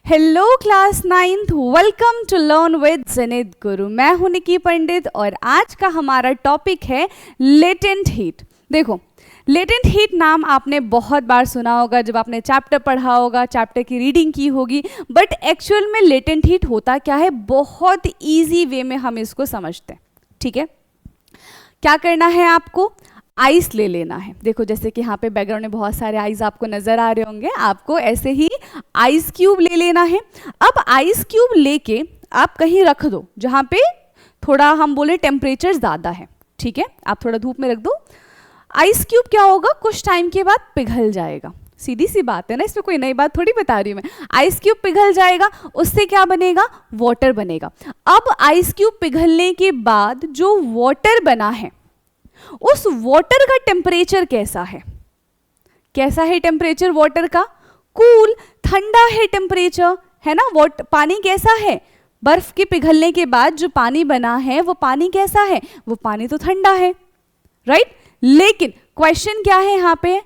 Hello class 9th, welcome to learn with Janit Guru. मैं हूं निकी पंडित और आज का हमारा टॉपिक है लेटेंट हीट। देखो, लेटेंट हीट नाम आपने बहुत बार सुना होगा जब आपने चैप्टर पढ़ा होगा, चैप्टर की रीडिंग की होगी, बट एक्चुअल में लेटेंट हीट होता क्या है, बहुत ईजी वे में हम इसको समझते हैं। ठीक है, क्या करना है आपको, आइस ले लेना है। देखो, जैसे कि यहाँ पे बैकग्राउंड में बहुत सारे आइस आपको नजर आ रहे होंगे, आपको ऐसे ही आइस क्यूब ले लेना है। अब आइस क्यूब लेके आप कहीं रख दो जहाँ पे थोड़ा हम बोले टेम्परेचर ज़्यादा है। ठीक है, आप थोड़ा धूप में रख दो। आइस क्यूब क्या होगा, कुछ टाइम के बाद पिघल जाएगा। सीधी सी बात है ना, इसमें कोई नई बात थोड़ी बता रही हूँ मैं। आइस क्यूब पिघल जाएगा, उससे क्या बनेगा, वाटर बनेगा। अब आइस क्यूब पिघलने के बाद जो वाटर बना है, उस वाटर का टेम्परेचर कैसा है, कैसा है टेम्परेचर वाटर का, कूल, ठंडा है टेम्परेचर, है ना। पानी कैसा है, बर्फ के पिघलने के बाद जो पानी बना है वो पानी कैसा है, वो पानी तो ठंडा है, राइट। लेकिन क्वेश्चन क्या है यहाँ पे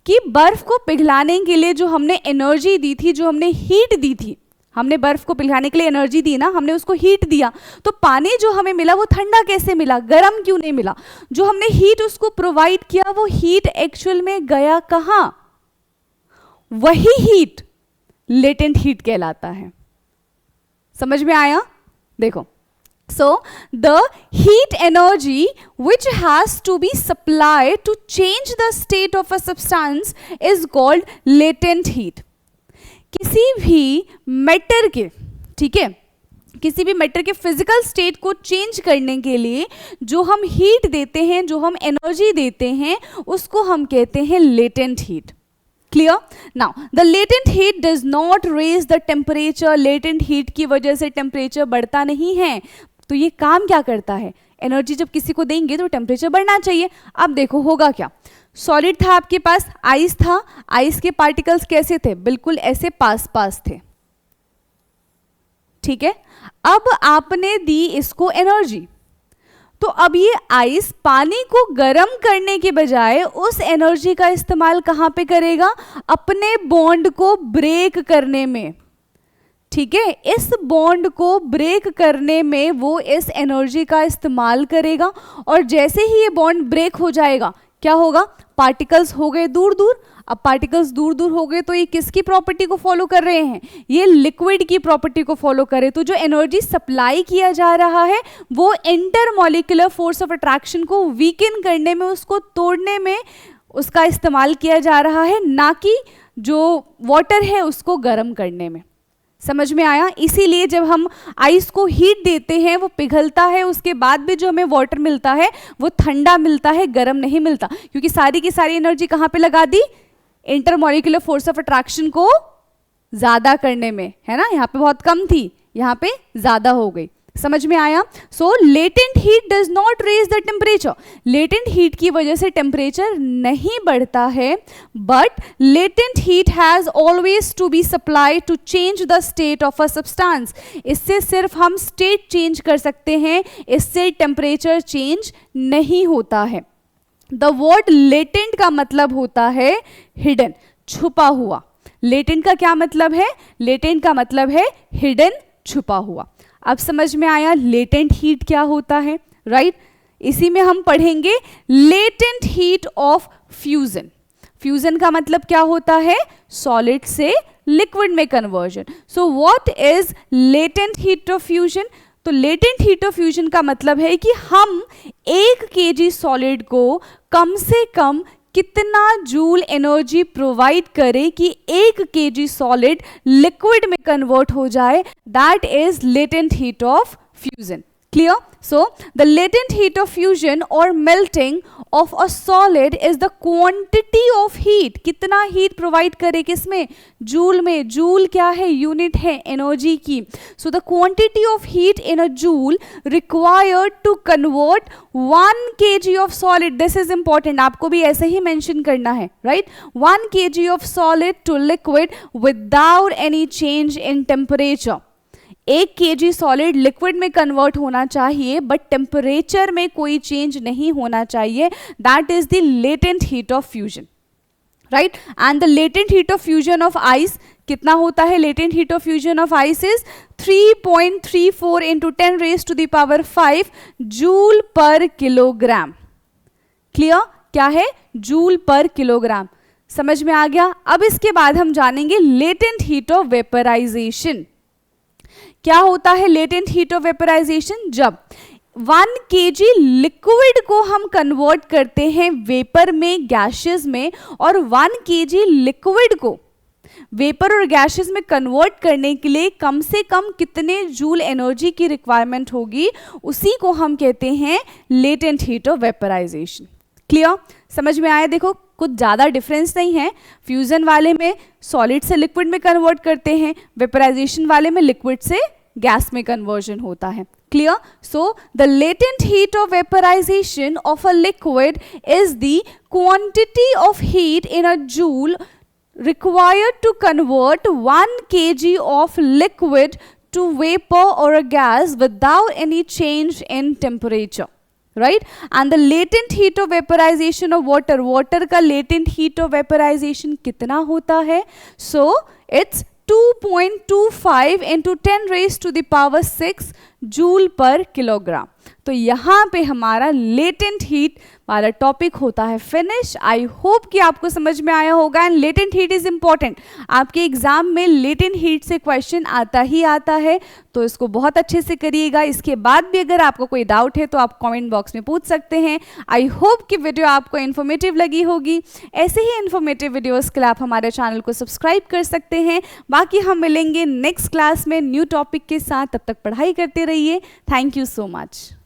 कि बर्फ को पिघलाने के लिए जो हमने एनर्जी दी थी, जो हमने हीट दी थी, हमने बर्फ को पिघलाने के लिए एनर्जी दी ना, हमने उसको हीट दिया, तो पानी जो हमें मिला वो ठंडा कैसे मिला, गर्म क्यों नहीं मिला। जो हमने हीट उसको प्रोवाइड किया, वो हीट एक्चुअल में गया कहां, वही हीट लेटेंट हीट कहलाता है। समझ में आया। देखो, so the heat energy which has to be supplied to change the state of a substance is called latent heat. किसी भी मैटर के, ठीक है, किसी भी मैटर के फिजिकल स्टेट को चेंज करने के लिए जो हम हीट देते हैं, जो हम एनर्जी देते हैं, उसको हम कहते हैं latent heat. Clear. Now the latent heat does not raise the temperature. Latent heat की वजह से टेम्परेचर बढ़ता नहीं है। तो ये काम क्या करता है, एनर्जी जब किसी को देंगे तो टेम्परेचर बढ़ना चाहिए। अब देखो होगा क्या, सॉलिड था आपके पास, आइस था, आइस के पार्टिकल्स कैसे थे, बिल्कुल ऐसे पास पास थे। ठीक है, अब आपने दी इसको एनर्जी, तो अब ये आइस पानी को गर्म करने के बजाय उस एनर्जी का इस्तेमाल कहां पे करेगा, अपने बॉन्ड को ब्रेक करने में। ठीक है, इस बॉन्ड को ब्रेक करने में वो इस एनर्जी का इस्तेमाल करेगा, और जैसे ही ये बॉन्ड ब्रेक हो जाएगा क्या होगा, पार्टिकल्स हो गए दूर दूर। अब पार्टिकल्स दूर दूर हो गए तो ये किसकी प्रॉपर्टी को फॉलो कर रहे हैं, ये लिक्विड की प्रॉपर्टी को फॉलो करे। तो जो एनर्जी सप्लाई किया जा रहा है वो इंटरमॉलिक्यूलर फोर्स ऑफ अट्रैक्शन को वीकन करने में, उसको तोड़ने में उसका इस्तेमाल किया जा रहा है, ना कि जो वाटर है उसको गर्म करने में। समझ में आया। इसीलिए जब हम आइस को हीट देते हैं वो पिघलता है, उसके बाद भी जो हमें वाटर मिलता है वो ठंडा मिलता है, गर्म नहीं मिलता, क्योंकि सारी की सारी एनर्जी कहाँ पे लगा दी, इंटरमॉलिक्यूलर फोर्स ऑफ अट्रैक्शन को ज्यादा करने में, है ना। यहाँ पे बहुत कम थी, यहाँ पे ज्यादा हो गई। समझ में आया। So latent heat does not raise the temperature. Latent heat की वजह से टेम्परेचर नहीं बढ़ता है, but latent heat has always to be supply to change the state of a substance. इससे सिर्फ हम स्टेट चेंज कर सकते हैं, इससे टेम्परेचर चेंज नहीं होता है। द वर्ड लेटेंट का मतलब होता है हिडन, छुपा हुआ। लेटेंट का क्या मतलब है, लेटेंट का मतलब है हिडन, छुपा हुआ। अब समझ में आया लेटेंट हीट क्या होता है, राइट। इसी में हम पढ़ेंगे latent heat of fusion. Fusion का मतलब क्या होता है, सॉलिड से लिक्विड में conversion. So what is latent heat of fusion. तो लेटेंट हीट ऑफ फ्यूजन का मतलब है कि हम 1 kg सॉलिड को कम से कम कितना जूल एनर्जी प्रोवाइड करे कि 1 kg सॉलिड लिक्विड में कन्वर्ट हो जाए, that is latent heat of fusion. Clear? So the latent heat of fusion or melting of a solid is the quantity of heat. कितना heat provide करे किसमें, joule में। Joule क्या है, unit है एनर्जी की। So the quantity of heat in a joule required to convert 1 kg of solid. This is important, आपको भी ऐसे ही mention करना है, right? 1 kg of solid to liquid without any change in temperature. 1 kg solid liquid में convert होना चाहिए, but temperature में कोई चेंज नहीं होना चाहिए, that is the latent heat of fusion. Right. And the latent heat of fusion of ice कितना होता है? Latent heat of fusion of ice is 3.34 into 10 raise to the power 5 joule per kilogram. Clear? क्या है? Joule per kilogram. समझ में आ गया? अब इसके बाद हम जानेंगे लेटेंट हीट ऑफ वेपराइजेशन। क्या होता है लेटेंट हीट ऑफ वेपराइजेशन? जब 1 kg लिक्विड को हम कन्वर्ट करते हैं वेपर में, गैसेस में, और 1 kg लिक्विड को वेपर और गैसेस में कन्वर्ट करने के लिए कम से कम कितने जूल एनर्जी की रिक्वायरमेंट होगी, उसी को हम कहते हैं latent heat of vaporization. Clear? समझ में आया? देखो कुछ ज़्यादा डिफरेंस नहीं है। फ्यूजन वाले में सॉलिड से लिक्विड में कन्वर्ट करते हैं, वेपराइजेशन वाले में लिक्विड से गैस में कन्वर्जन होता है। Clear? So the latent heat of vaporization of a liquid is the quantity of heat in a joule required to convert 1 kg of liquid to vapor or a gas without any change in temperature. Right? And the latent heat of vaporization of water, water का latent heat of vaporization कितना होता है? So it's 2.25 into 10 raised to the power 6 joule per kilogram. तो यहाँ पे हमारा latent heat वाला topic होता है फिनिश। आई होप कि आपको समझ में आया होगा। And latent heat is important, आपके एग्जाम में लेटेंट हीट से क्वेश्चन आता ही आता है, तो इसको बहुत अच्छे से करिएगा। इसके बाद भी अगर आपको कोई डाउट है तो आप कमेंट बॉक्स में पूछ सकते हैं। आई होप कि वीडियो आपको इन्फॉर्मेटिव लगी होगी। ऐसे ही इन्फॉर्मेटिव वीडियोस के लिए आप हमारे चैनल को सब्सक्राइब कर सकते हैं। बाकी हम मिलेंगे नेक्स्ट क्लास में न्यू टॉपिक के साथ, तब तक पढ़ाई करते रहिए। Thank you so much.